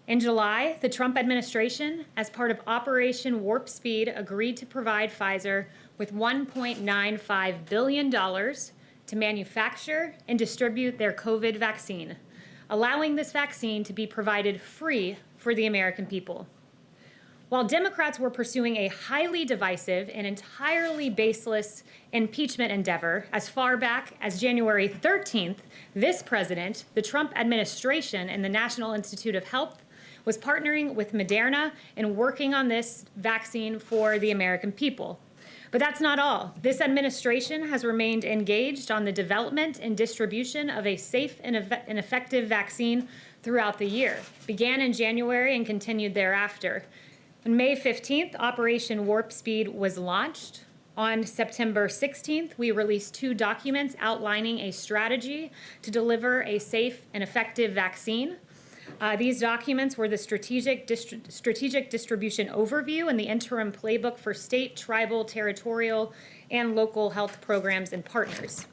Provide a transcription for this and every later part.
In July, the Trump administration, as part of Operation Warp Speed, agreed to provide Pfizer with $1.95 billion to manufacture and distribute their COVID vaccine, allowing this vaccine to be provided free for the American people. While Democrats were pursuing a highly divisive and entirely baseless impeachment endeavor as far back as January 13th, this president, the Trump administration, and the National Institute of Health was partnering with Moderna and working on this vaccine for the American people. But that's not all. This administration has remained engaged on the development and distribution of a safe and effective vaccine throughout the year. Began in January and continued thereafter. On May 15th, Operation Warp Speed was launched. On September 16th, we released 2 documents outlining a strategy to deliver a safe and effective vaccine. These documents were the strategic distribution overview and the interim playbook for state, tribal, territorial, and local health programs and partners.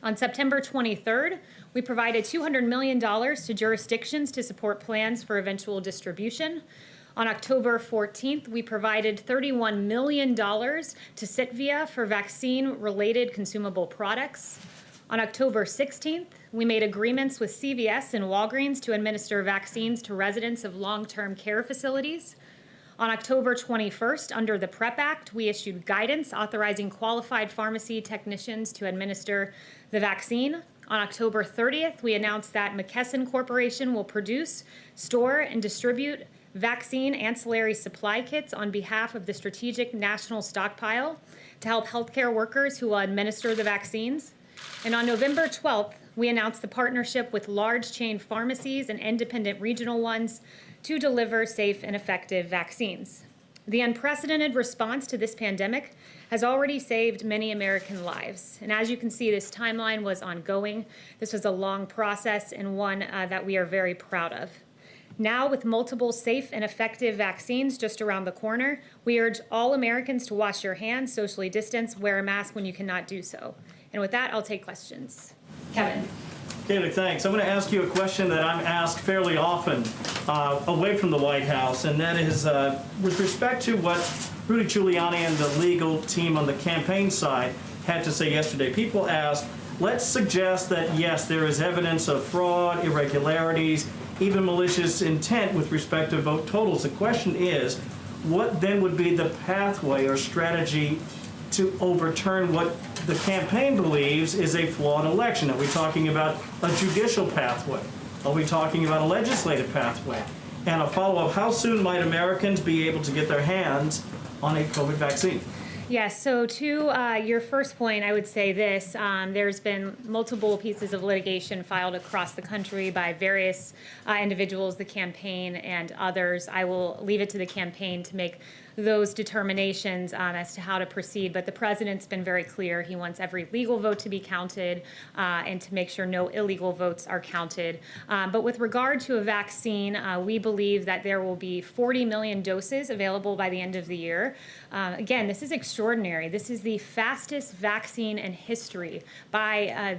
On September 23rd, we provided $200 million to jurisdictions to support plans for eventual distribution. On October 14th, we provided $31 million to Sitvia for vaccine-related consumable products. On October 16th, we made agreements with CVS and Walgreens to administer vaccines to residents of long-term care facilities. On October 21st, under the PrEP Act, we issued guidance authorizing qualified pharmacy technicians to administer the vaccine. On October 30th, we announced that McKesson Corporation will produce, store, and distribute vaccine ancillary supply kits on behalf of the Strategic National Stockpile to help healthcare workers who will administer the vaccines. And on November 12th, we announced the partnership with large chain pharmacies and independent regional ones to deliver safe and effective vaccines. The unprecedented response to this pandemic has already saved many American lives. And as you can see, this timeline was ongoing. This was a long process and one that we are very proud of. Now, with multiple safe and effective vaccines just around the corner, we urge all Americans to wash your hands, socially distance, wear a mask when you cannot do so. And with that, I'll take questions. Kevin. Kayleigh, thanks. I'm going to ask you a question that I'm asked fairly often away from the White House, and that is with respect to what Rudy Giuliani and the legal team on the campaign side had to say yesterday. People ask, let's suggest that, yes, there is evidence of fraud, irregularities, even malicious intent with respect to vote totals. The question is, what then would be the pathway or strategy to overturn what the campaign believes is a flawed election? Are we talking about a judicial pathway? Are we talking about a legislative pathway? And a follow-up, how soon might Americans be able to get their hands on a COVID vaccine? Yes, so to your first point, I would say this. There's been multiple pieces of litigation filed across the country by various individuals, the campaign and others. I will leave it to the campaign to make those determinations as to how to proceed. But the president's been very clear. He wants every legal vote to be counted and to make sure no illegal votes are counted. But with regard to a vaccine, we believe that there will be 40 million doses available by the end of the year. Again, this is extraordinary. This is the fastest vaccine in history by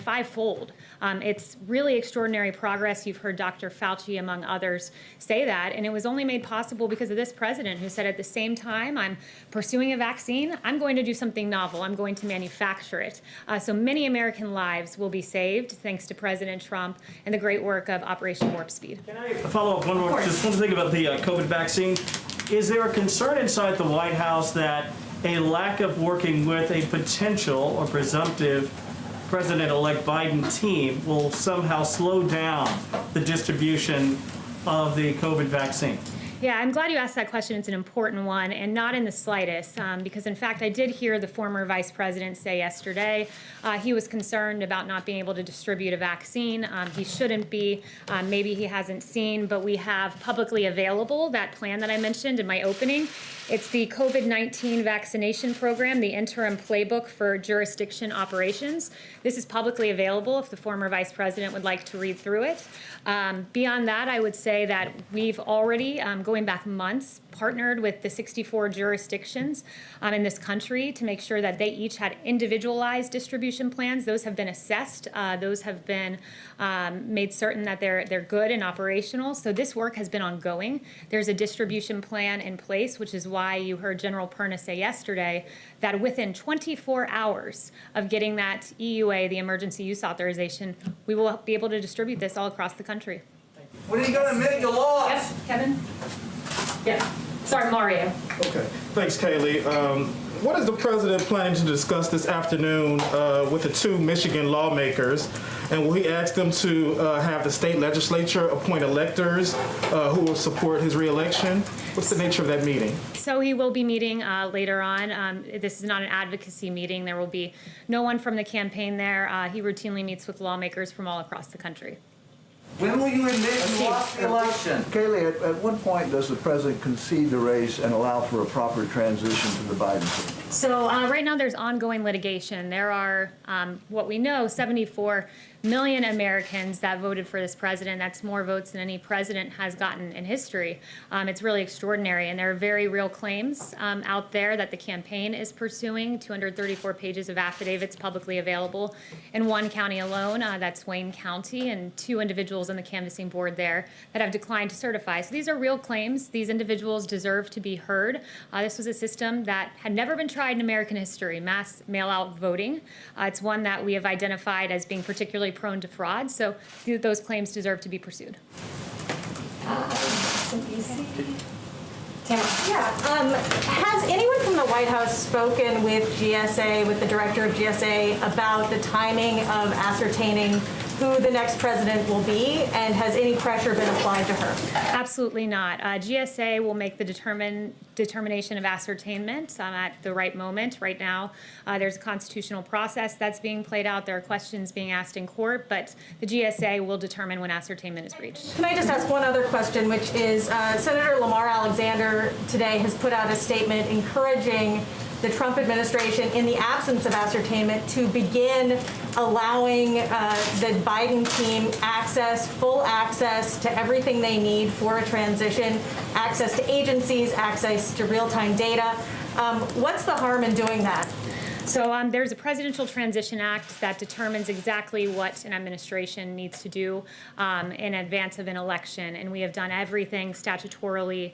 fivefold. It's really extraordinary progress. You've heard Dr. Fauci, among others, say that, and it was only made possible because of this president who said at the same time I'm pursuing a vaccine, I'm going to do something novel. I'm going to manufacture it. So many American lives will be saved thanks to President Trump and the great work of Operation Warp Speed. Can I follow up one more? Just one thing about the COVID vaccine. Is there a concern inside the White House that a lack of working with a potential or presumptive President-elect Biden team will somehow slow down the distribution of the COVID vaccine? Yeah, I'm glad you asked that question. It's an important one, and not in the slightest, because in fact, I did hear the former vice president say yesterday he was concerned about not being able to distribute a vaccine. He shouldn't be. Maybe he hasn't seen, but we have publicly available that plan that I mentioned in my opening. It's the COVID-19 vaccination program, the interim playbook for jurisdiction operations. This is publicly available if the former vice president would like to read through it. Beyond that, I would say that we've already going back months, partnered with the 64 jurisdictions in this country to make sure that they each had individualized distribution plans. Those have been assessed. Those have been made certain that they're good and operational. So this work has been ongoing. There's a distribution plan in place, which is why you heard General Perna say yesterday that within 24 hours of getting that EUA, the emergency use authorization, we will be able to distribute this all across the country. When are you going to admit you lost? Yes, Kevin? Yeah. Sorry, Mario. Okay. Thanks, Kayleigh. What is the president planning to discuss this afternoon with the two Michigan lawmakers? And will he ask them to have the state legislature appoint electors who will support his reelection? What's the nature of that meeting? So he will be meeting later on. This is not an advocacy meeting. There will be no one from the campaign there. He routinely meets with lawmakers from all across the country. When will you admit you lost the election? Kayleigh, at what point does the president concede the race and allow for a proper transition to the Biden team? So right now there's ongoing litigation. There are, what we know, 74 million Americans that voted for this president. That's more votes than any president has gotten in history. It's really extraordinary, and there are very real claims out there that the campaign is pursuing. 234 pages of affidavits publicly available in one county alone, that's Wayne County, and 2 individuals on the canvassing board there that have declined to certify. So these are real claims. These individuals deserve to be heard. This was a system that had never been tried in American history, mass mail-out voting. It's one that we have identified as being particularly prone to fraud, so those claims deserve to be pursued. Has anyone from the White House spoken with GSA, with the director of GSA, about the timing of ascertaining who the next president will be, and has any pressure been applied to her? Absolutely not. GSA will make the determination of ascertainment at the right moment. Right now, there's a constitutional process that's being played out. There are questions being asked in court, but the GSA will determine when ascertainment is reached. Can I just ask one other question, which is Senator Lamar Alexander today has put out a statement encouraging the Trump administration, in the absence of ascertainment, to begin allowing the Biden team full access to everything they need for a transition, access to agencies, access to real-time data. What's the harm in doing that? So there's a Presidential Transition Act that determines exactly what an administration needs to do in advance of an election, and we have done everything statutorily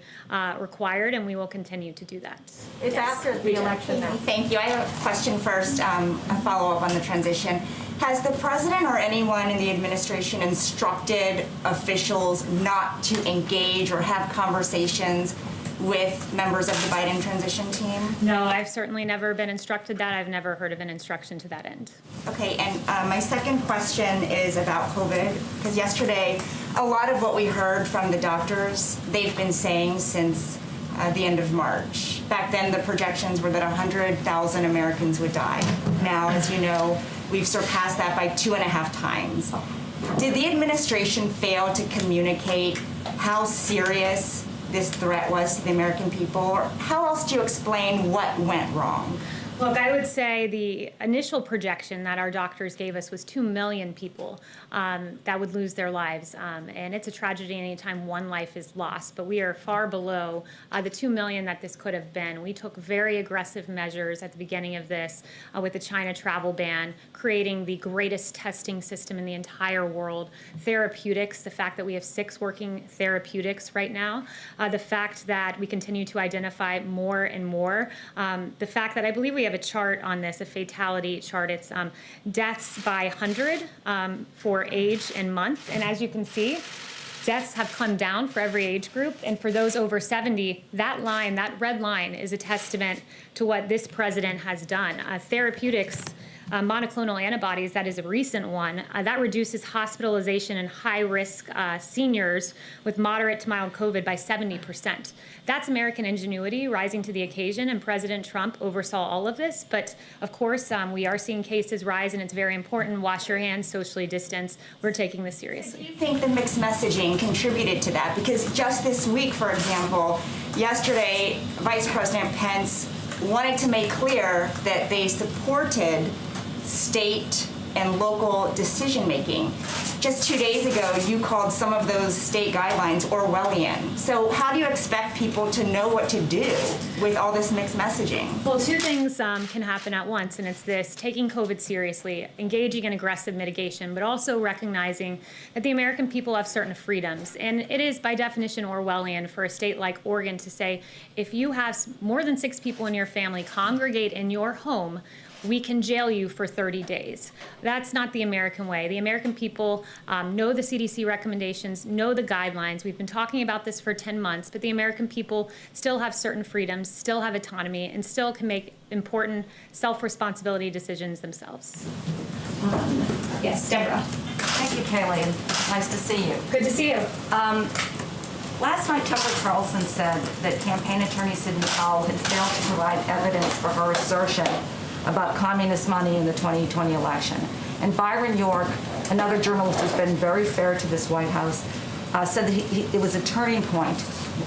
required, and we will continue to do that. It's after the election now. Thank you. I have a question first, a follow-up on the transition. Has the president or anyone in the administration instructed officials not to engage or have conversations with members of the Biden transition team? No, I've certainly never been instructed that. I've never heard of an instruction to that end. Okay, and my second question is about COVID, because yesterday, a lot of what we heard from the doctors, they've been saying since the end of March. Back then, the projections were that 100,000 Americans would die. Now, as you know, we've surpassed that by 2.5 times. Did the administration fail to communicate how serious this threat was to the American people? Or how else do you explain what went wrong? Look, I would say the initial projection that our doctors gave us was 2 million people that would lose their lives. And it's a tragedy anytime one life is lost, but we are far below the 2 million that this could have been. We took very aggressive measures at the beginning of this with the China travel ban, creating the greatest testing system in the entire world. Therapeutics, the fact that we have 6 working therapeutics right now, the fact that we continue to identify more and more, the fact that I believe we have a chart on this, a fatality chart. It's deaths by 100 for age and month. And as you can see, deaths have come down for every age group. And for those over 70, that line, that red line, is a testament to what this president has done. Therapeutics, monoclonal antibodies, that is a recent one, that reduces hospitalization in high-risk seniors with moderate to mild COVID by 70%. That's American ingenuity rising to the occasion, and President Trump oversaw all of this. But of course, we are seeing cases rise, and it's very important. Wash your hands, socially distance. We're taking this seriously. Do you think the mixed messaging contributed to that? Because just this week, for example, yesterday, Vice President Pence wanted to make clear that they supported state and local decision making. just 2 days ago, you called some of those state guidelines Orwellian. So how do you expect people to know what to do with all this mixed messaging? Well, two things can happen at once, and it's this: taking COVID seriously, engaging in aggressive mitigation, but also recognizing that the American people have certain freedoms. And it is, by definition, Orwellian for a state like Oregon to say, if you have more than 6 people in your family congregate in your home, we can jail you for 30 days. That's not the American way. The American people know the CDC recommendations, know the guidelines. We've been talking about this for 10 months, but the American people still have certain freedoms, still have autonomy, and still can make important self-responsibility decisions themselves. Yes, Deborah. Thank you, Kayleigh, and nice to see you. Good to see you. Last night, Tucker Carlson said that campaign attorney Sidney Powell had failed to provide evidence for her assertion about communist money in the 2020 election. And Byron York, another journalist who's been very fair to this White House, said that it was a turning point,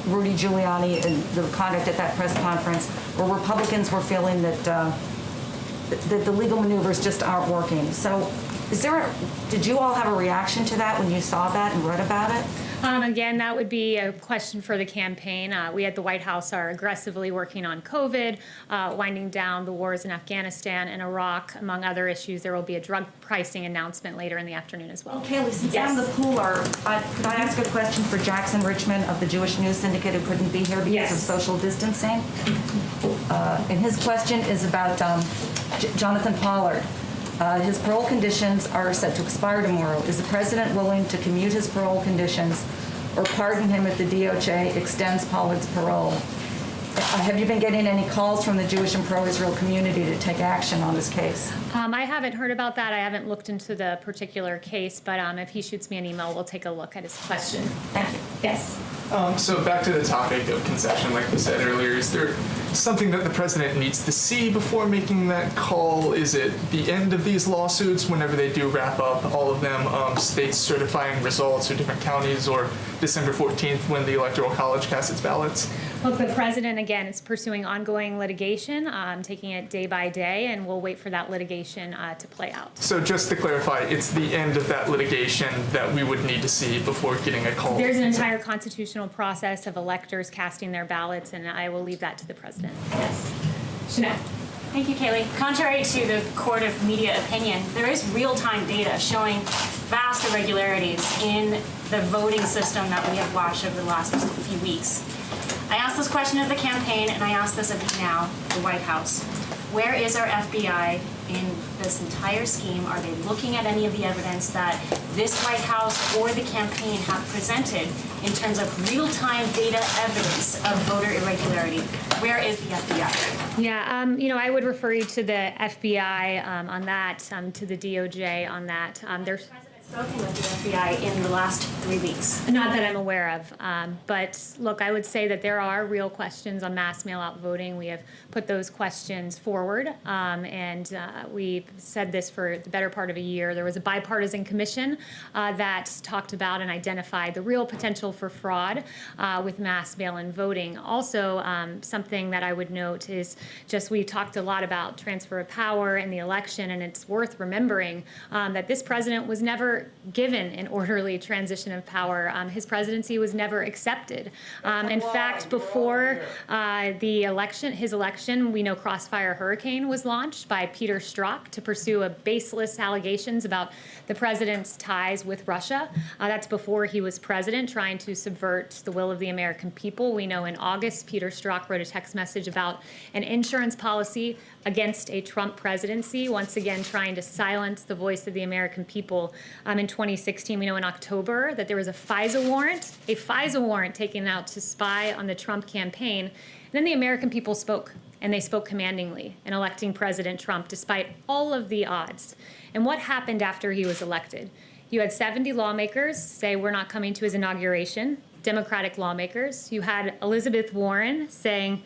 Rudy Giuliani and the conduct at that press conference, where Republicans were feeling that the legal maneuvers just aren't working. So did you all have a reaction to that when you saw that and read about it? Again, that would be a question for the campaign. We at the White House are aggressively working on COVID, winding down the wars in Afghanistan and Iraq, among other issues. There will be a drug pricing announcement later in the afternoon as well. Kayleigh, since Yes. I'm the cooler, could I ask a question for Jackson Richmond of the Jewish News Syndicate, who couldn't be here because Yes. of social distancing? And his question is about Jonathan Pollard. His parole conditions are set to expire tomorrow. Is the president willing to commute his parole conditions or pardon him if the DOJ extends Pollard's parole? Have you been getting any calls from the Jewish and pro-Israel community to take action on this case? I haven't heard about that. I haven't looked into the particular case, but if he shoots me an email, we'll take a look at his question. Thank you. Yes. So back to the topic of concession, like we said earlier, is there something that the president needs to see before making that call? Is it the end of these lawsuits, whenever they do wrap up, all of them, states certifying results or different counties, or December 14th when the Electoral College casts its ballots? Look, the president, again, is pursuing ongoing litigation, taking it day by day, and we'll wait for that litigation to play out. So just to clarify, it's the end of that litigation that we would need to see before getting a call? There's an entire constitutional process of electors casting their ballots, and I will leave that to the president. Yes. Chanel. Thank you, Kayleigh. Contrary to the court of media opinion, there is real-time data showing vast irregularities in the voting system that we have watched over the last few weeks. I asked this question of the campaign, and I ask this of you now, the White House. Where is our FBI in this entire scheme? Are they looking at any of the evidence that this White House or the campaign have presented in terms of real-time data evidence of voter irregularity? Where is the FBI? Yeah, I would refer you to the FBI on that, to the DOJ on that. There's Spoken with the FBI in the last 3 weeks. not that I'm aware of, but look, I would say that there are real questions on mass mail-out voting. We have put those questions forward, and we've said this for the better part of a year. There was a bipartisan commission that talked about and identified the real potential for fraud with mass mail-in voting. Also, something that I would note is just we talked a lot about transfer of power in the election, and it's worth remembering that this president was never given an orderly transition of power. His presidency was never accepted. In fact, before his election, we know Crossfire Hurricane was launched by Peter Strzok to pursue a baseless allegations about the president's ties with Russia. That's before he was president, trying to subvert the will of the American people. We know in August, Peter Strzok wrote a text message about an insurance policy against a Trump presidency, once again trying to silence the voice of the American people. In 2016, we know in October that there was a FISA warrant taken out to spy on the Trump campaign. And then the American people spoke, and they spoke commandingly in electing President Trump despite all of the odds. And what happened after he was elected? You had 70 lawmakers say we're not coming to his inauguration, Democratic lawmakers. You had Elizabeth Warren saying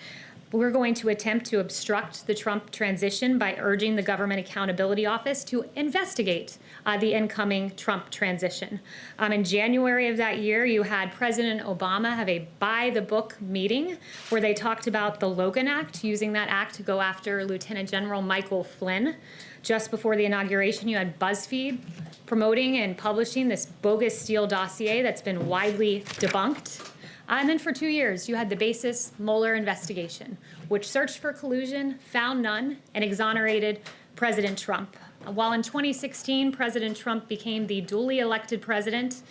We're going to attempt to obstruct the Trump transition by urging the Government Accountability Office to investigate the incoming Trump transition. In January of that year, you had President Obama have a by-the-book meeting where they talked about the Logan Act, using that act to go after Lieutenant General Michael Flynn. Just before the inauguration, you had BuzzFeed promoting and publishing this bogus Steele dossier that's been widely debunked. And then for 2 years, you had the basis Mueller investigation, which searched for collusion, found none, and exonerated President Trump. While in 2016, President Trump became the duly elected president,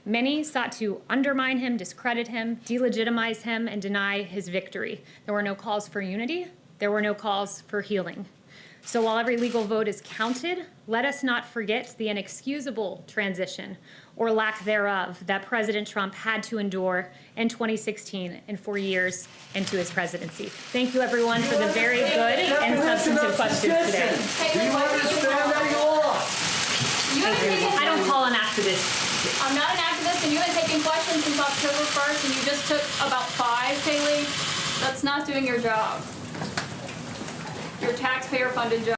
many sought to undermine him, discredit him, delegitimize him, and deny his victory. There were no calls for unity. There were no calls for healing. So while every legal vote is counted, let us not forget the inexcusable transition, or lack thereof, that President Trump had to endure in 2016 and 4 years into his presidency. Thank you, everyone, for the very good and substantive questions today. Do you understand that you lost? I don't call an activist. I'm not an activist, and you've been taking questions since October 1st, and you just took about 5, Kayleigh. That's not doing your job. Your taxpayer-funded job.